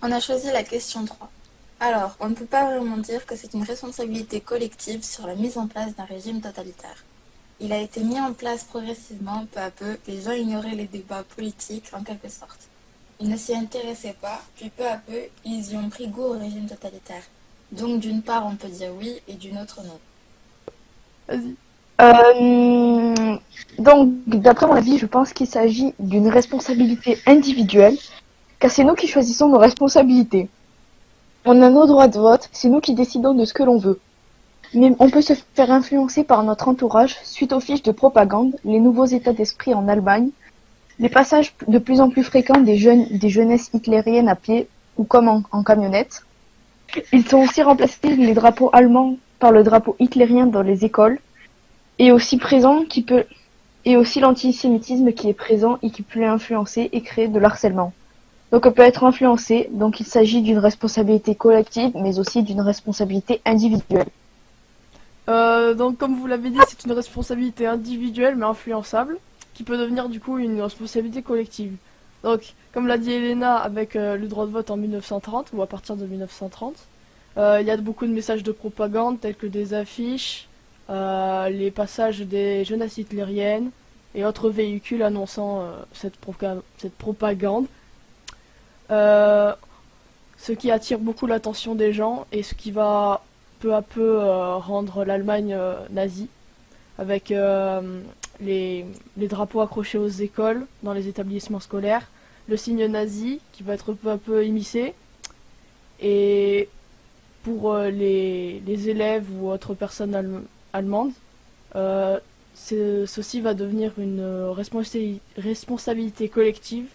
On a choisi la question 3. Alors, on ne peut pas vraiment dire que c'est une responsabilité collective sur la mise en place d'un régime totalitaire. Il a été mis en place progressivement, peu à peu, les gens ignoraient les débats politiques en quelque sorte. Ils ne s'y intéressaient pas, puis peu à peu, ils y ont pris goût au régime totalitaire. Donc d'une part on peut dire oui et d'une autre non. Vas-y. Euh, donc, d'après mon avis, je pense qu'il s'agit d'une responsabilité individuelle, car c'est nous qui choisissons nos responsabilités. On a nos droits de vote, c'est nous qui décidons de ce que l'on veut. Mais on peut se faire influencer par notre entourage suite aux fiches de propagande, les nouveaux états d'esprit en Allemagne, les passages de plus en plus fréquents des jeunesses hitlériennes à pied ou comme en camionnette. Ils ont aussi remplacé les drapeaux allemands par le drapeau hitlérien dans les écoles, et aussi présent qui peut et aussi l'antisémitisme qui est présent et qui peut influencer et créer de l'harcèlement. Donc on peut être influencé, donc il s'agit d'une responsabilité collective, mais aussi d'une responsabilité individuelle. Donc, comme vous l'avez dit, c'est une responsabilité individuelle mais influençable, qui peut devenir du coup une responsabilité collective. Donc, comme l'a dit Elena, avec le droit de vote en 1930, ou à partir de 1930, il y a beaucoup de messages de propagande, tels que des affiches, les passages des jeunesses hitlériennes, et autres véhicules annonçant cette propagande. Euh, Ce qui attire beaucoup l'attention des gens et ce qui va peu à peu rendre l'Allemagne nazie, avec les drapeaux accrochés aux écoles, dans les établissements scolaires, le signe nazi qui va être peu à peu immiscé, et pour les élèves ou autres personnes allemandes, euh, ceci va devenir une responsabilité collective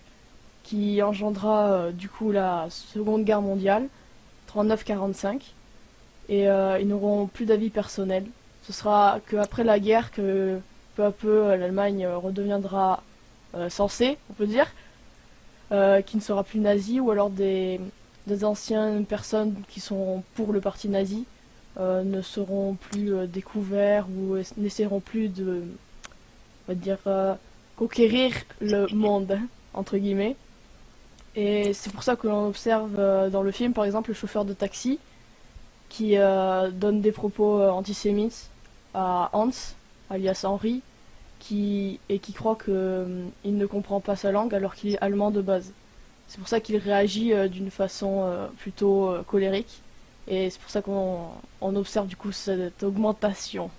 qui engendra du coup la Seconde Guerre mondiale, 39-45, et ils n'auront plus d'avis personnel. Ce sera qu'après la guerre que peu à peu l'Allemagne redeviendra sensée, on peut dire, qui ne sera plus nazie, ou alors des anciennes personnes qui sont pour le parti nazi ne seront plus découverts ou n'essaieront plus de, on va dire, conquérir le monde, entre guillemets. Et c'est pour ça que l'on observe dans le film, par exemple, le chauffeur de taxi qui donne des propos antisémites à Hans, alias Henri, qui croit qu'il ne comprend pas sa langue alors qu'il est allemand de base. C'est pour ça qu'il réagit d'une façon plutôt colérique. Et c'est pour ça qu'on observe du coup cette augmentation.